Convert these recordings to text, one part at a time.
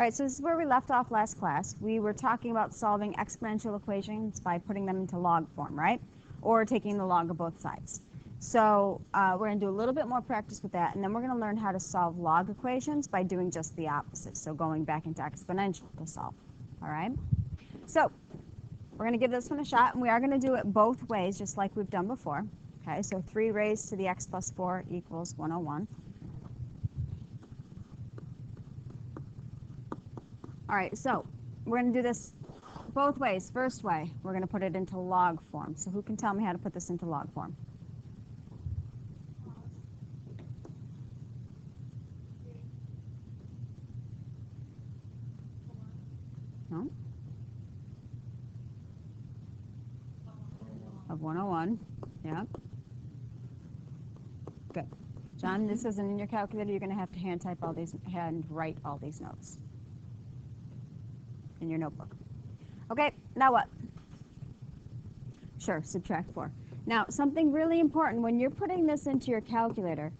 right, so this is where we left off last class. We were talking about solving exponential equations by putting them into log form, right? Or taking the log of both sides. So we're going to do a little bit more practice with that, and then we're going to learn how to solve log equations by doing just the opposite, so going back into exponential to solve, all right? So we're going to give this one a shot, and we are going to do it both ways, just like we've done before. Okay, so 3 raised to the x plus 4 equals 101. All right, so we're going to do this both ways. First way, we're going to put it into log form. So who can tell me how to put this into log form? No? Of 101. Yeah. Good. John, this isn't in your calculator. You're going to have to hand write all these notes in your notebook. Okay, now what? Sure, subtract 4. Now, something really important, when you're putting this into your calculator,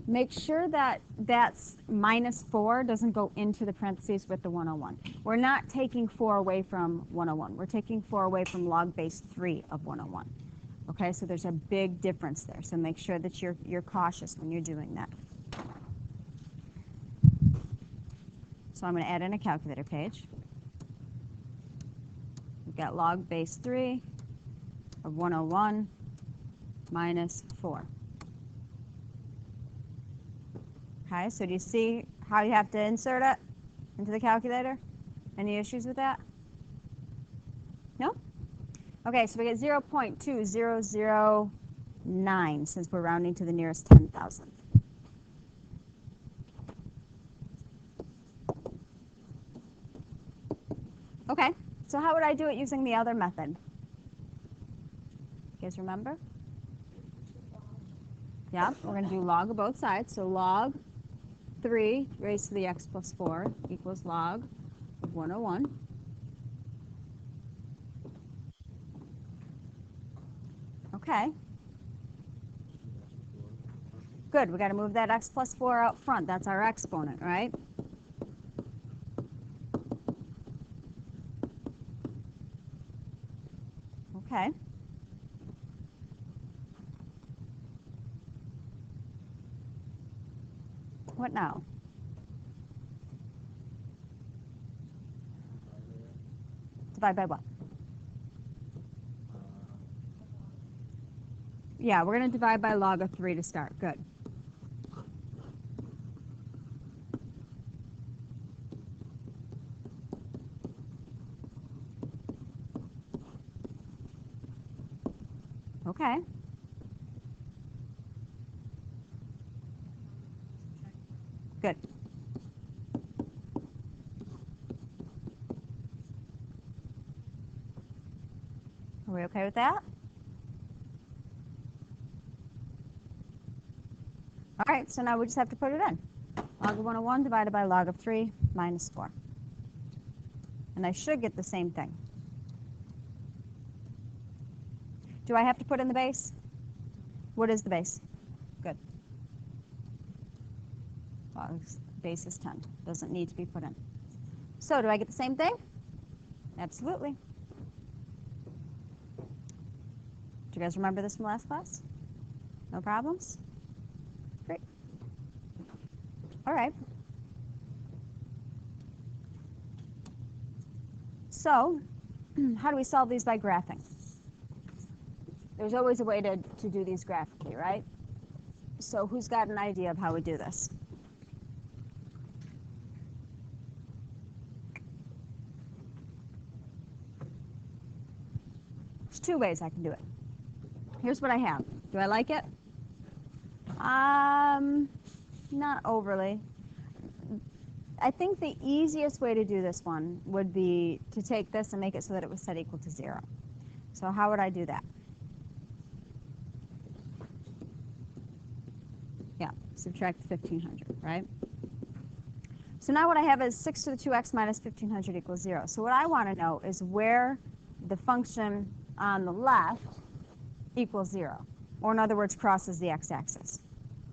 make sure that that's minus 4 doesn't go into the parentheses with the 101. We're not taking 4 away from 101. We're taking 4 away from log base 3 of 101. Okay, so there's a big difference there. So make sure that you're cautious when you're doing that. So I'm going to add in a calculator page. We've got log base 3 of 101 minus 4. Okay, so do you see how you have to insert it into the calculator? Any issues with that? No? Okay, so we get 0.2009 since we're rounding to the nearest 10,000. Okay, so how would I do it using the other method? You guys remember? Yeah, we're going to do log of both sides. So log 3 raised to the x plus 4 equals log of 101. Okay. Good, we got to move that x plus 4 out front. That's our exponent, right? Okay. What now? Divide by what? Yeah, we're going to divide by log of 3 to start. Good. Okay. Good. Are we okay with that? All right, so now we just have to put it in. Log of 101 divided by log of 3 minus 4. And I should get the same thing. Do I have to put in the base? What is the base? Good. Log's base is 10. Doesn't need to be put in. So do I get the same thing? Absolutely. Do you guys remember this from last class? No problems? Great. All right. So how do we solve these by graphing? There's always a way to do these graphically, right? So who's got an idea of how we do this? There's 2 ways I can do it. Here's what I have. Do I like it? Not overly. I think the easiest way to do this one would be to take this and make it so that it was set equal to 0. So how would I do that? Yeah, subtract 1,500, right? So now what I have is 6 to the 2x minus 1,500 equals 0. So what I want to know is where the function on the left equals 0, or in other words, crosses the x-axis.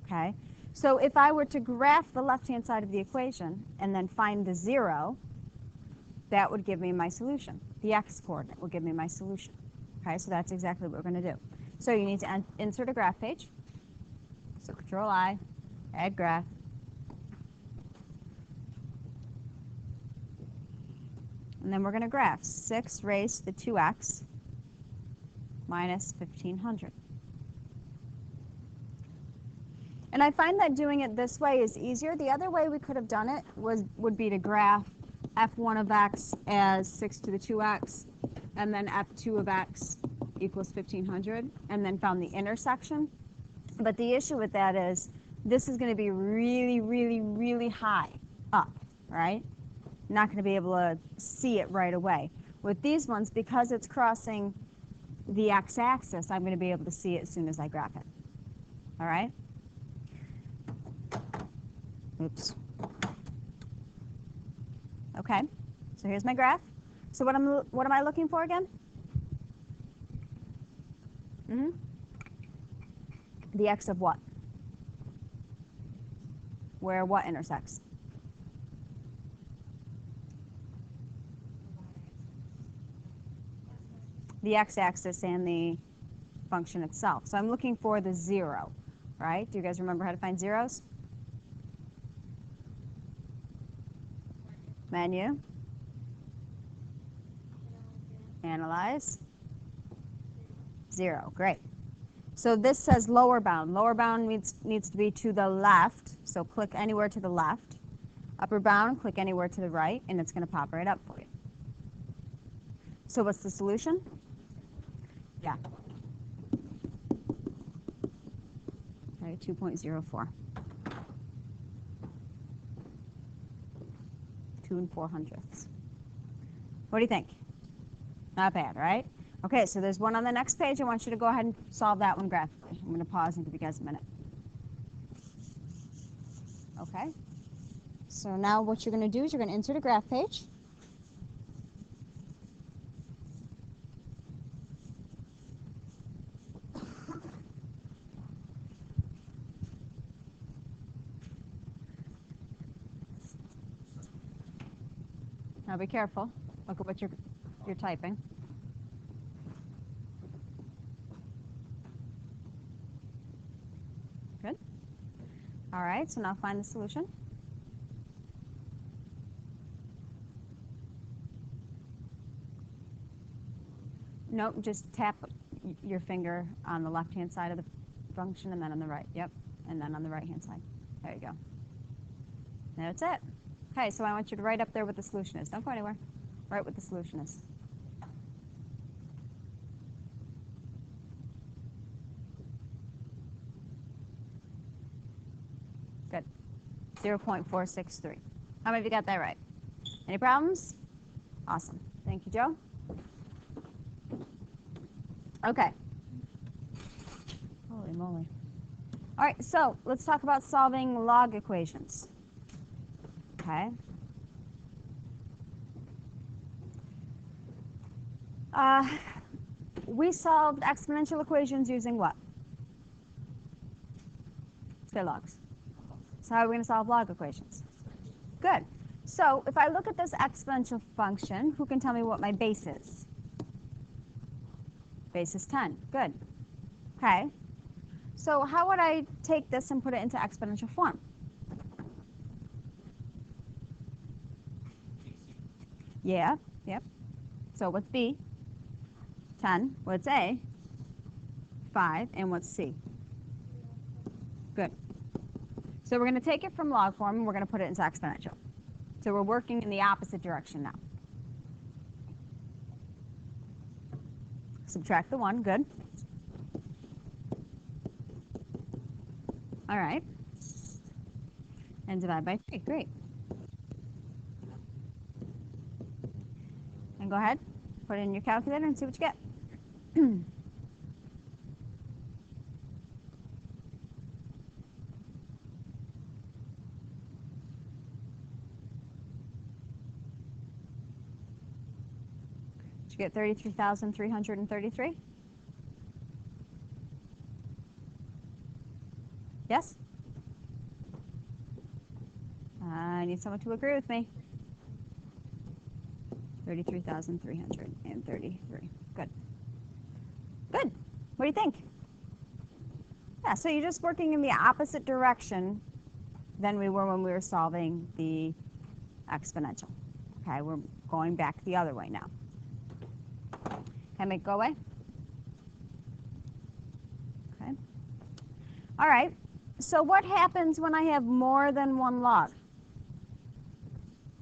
Okay? So if I were to graph the left-hand side of the equation and then find the 0, that would give me my solution. The x-coordinate will give me my solution. Okay, so that's exactly what we're going to do. So you need to insert a graph page. So Control-I, add graph. And then we're going to graph 6 raised to the 2x minus 1,500. And I find that doing it this way is easier. The other way we could have done it would be to graph f1 of x as 6 to the 2x, and then f2 of x equals 1,500, and then found the intersection. But the issue with that is this is going to be really, really, really high up, right? Not going to be able to see it right away. With these ones, because it's crossing the x-axis, I'm going to be able to see it as soon as I graph it. All right? Oops. Okay, so here's my graph. So what am I looking for again? The x of what? Where what intersects? The x-axis and the function itself. So I'm looking for the 0, right? Do you guys remember how to find zeros? Menu. Analyze. 0. Great. So this says lower bound. Lower bound needs to be to the left. So click anywhere to the left. Upper bound, click anywhere to the right, and it's going to pop right up for you. So what's the solution? Yeah. Okay, 2.04. 2 4/100. What do you think? Not bad, right? Okay, so there's one on the next page. I want you to go ahead and solve that one graphically. I'm going to pause and give you guys a minute. Okay. So now what you're going to do is you're going to insert a graph page. Now be careful. Look at what you're typing. Good. All right, so now find the solution. Nope, just tap your finger on the left-hand side of the function and then on the right. Yep, and then on the right-hand side. There you go. That's it. Okay, so I want you to write up there what the solution is. Don't go anywhere. Write what the solution is. Good. 0.463. How many of you got that right? Any problems? Awesome. Thank you, Joe. Okay. Holy moly. All right, so let's talk about solving log equations. Okay. We solved exponential equations using what? Say logs. So how are we going to solve log equations? Good. So if I look at this exponential function, who can tell me what my base is? Base is 10. Good. Okay. So how would I take this and put it into exponential form? Yeah. Yep. So what's B? 10. What's A? 5. And what's C? Good. So we're going to take it from log form and we're going to put it into exponential. So we're working in the opposite direction now. Subtract the 1. Good. All right. And divide by 3. Great. And go ahead, put it in your calculator and see what you get. Did you get 33,333? Yes? I need someone to agree with me. 33,333. Good. Good. What do you think? Yeah, so you're just working in the opposite direction than we were when we were solving the exponential. Okay, we're going back the other way now. Can I make it go away? Okay. All right. So what happens when I have more than one log?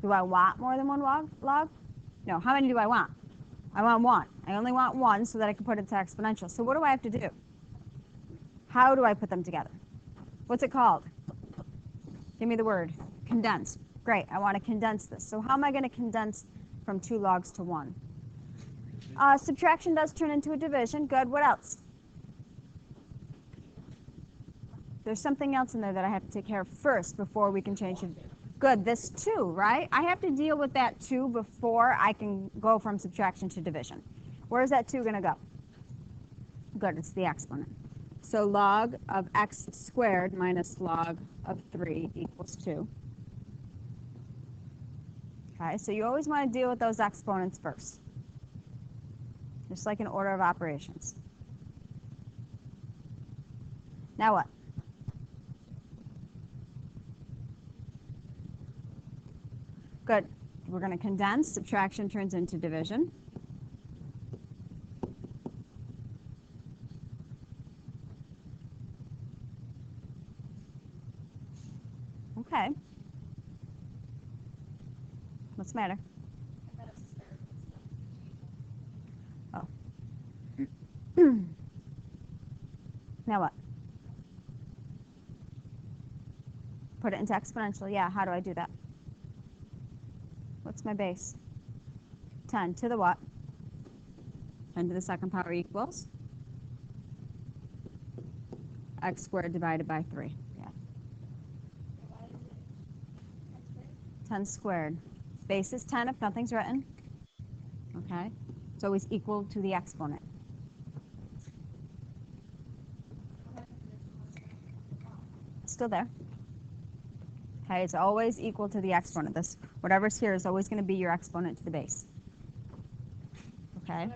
Do I want more than one log? No. How many do I want? I want one. I only want one so that I can put it to exponential. So what do I have to do? How do I put them together? What's it called? Give me the word. Condense. Great. I want to condense this. So how am I going to condense from 2 logs to 1? Subtraction does turn into a division. Good. What else? There's something else in there that I have to take care of first before we can change it. Good. This 2, right? I have to deal with that 2 before I can go from subtraction to division. Where's that 2 going to go? Good. It's the exponent. So log of x squared minus log of 3 equals 2. Okay, so you always want to deal with those exponents first, just like in order of operations. Now what? Good. We're going to condense. Subtraction turns into division. Okay. What's the matter? Oh. Now what? Put it into exponential. Yeah, how do I do that? What's my base? 10 to the what? 10 to the second power equals x squared divided by 3. Yeah. 10 squared. Base is 10 if nothing's written. Okay. It's always equal to the exponent. Still there. Okay, it's always equal to the exponent. This, whatever's here is always going to be your exponent to the base. Okay?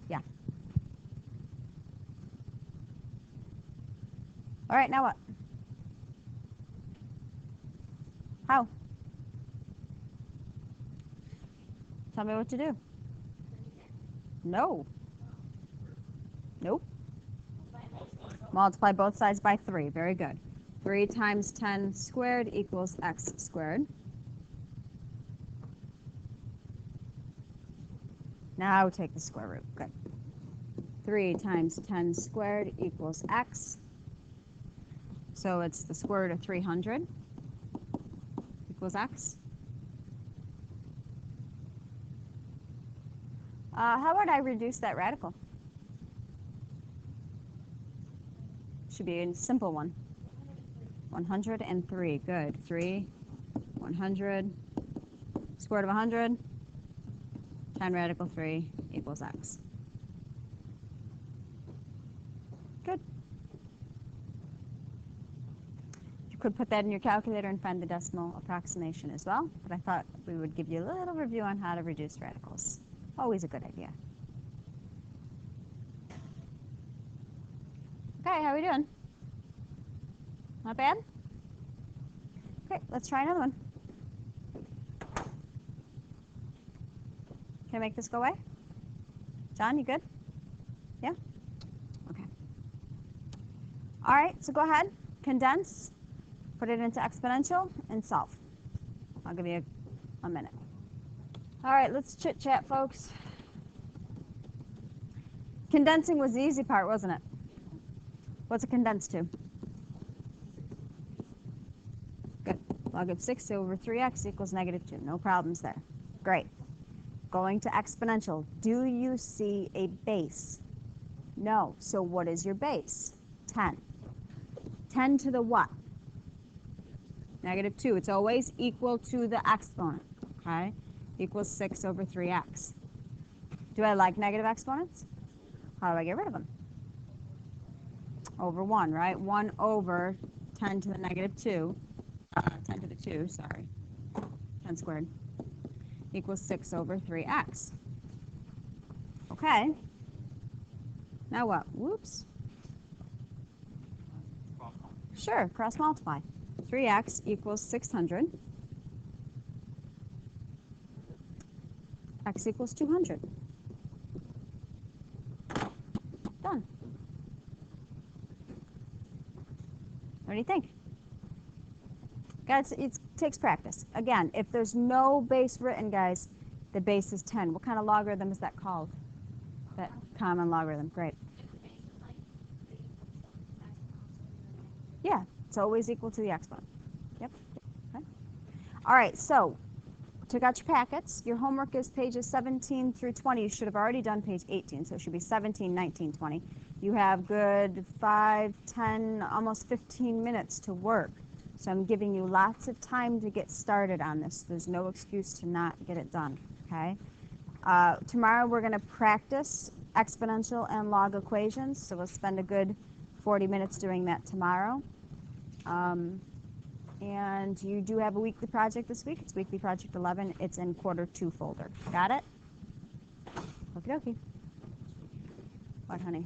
Yeah. All right, now what? How? Tell me what to do. No. Nope. Multiply both sides by 3. Very good. 3 times 10 squared equals x squared. Now take the square root. Good. 3 times 10 squared equals x. So it's the square root of 300 equals x. How would I reduce that radical? Should be a simple one. 103. Good. 3, 100. Square root of 100. 10 radical 3 equals x. Good. You could put that in your calculator and find the decimal approximation as well, but I thought we would give you a little review on how to reduce radicals. Always a good idea. Okay, how are we doing? Not bad? Okay, let's try another one. Can I make this go away? John, you good? Yeah? Okay. All right, so go ahead, condense, put it into exponential, and solve. I'll give you a minute. All right, let's chit-chat, folks. Condensing was the easy part, wasn't it? What's it condensed to? Good. Log of 6 over 3x equals negative 2. No problems there. Great. Going to exponential. Do you see a base? No. So what is your base? 10. 10 to the what? Negative 2. It's always equal to the exponent. Okay? Equals 6 over 3x. Do I like negative exponents? How do I get rid of them? Over 1, right? 1 over 10 to the negative 2. 10 to the 2, sorry, 10 squared, equals 6 over 3x. Okay. Now what? Whoops. Sure, cross multiply. 3x equals 600. X equals 200. Done. What do you think? Guys, it takes practice. Again, if there's no base written, guys, the base is 10. What kind of logarithm is that called? That common logarithm. Great. Yeah, it's always equal to the exponent. Yep. Okay. All right, so took out your packets. Your homework is pages 17 through 20. You should have already done page 18, so it should be 17, 19, 20. You have good 5, 10, almost 15 minutes to work. So I'm giving you lots of time to get started on this. There's no excuse to not get it done, okay? Tomorrow we're going to practice exponential and log equations, so we'll spend a good 40 minutes doing that tomorrow. And you do have a weekly project this week. It's weekly project 11. It's in quarter 2 folder. Got it? Okie dokie. What, honey?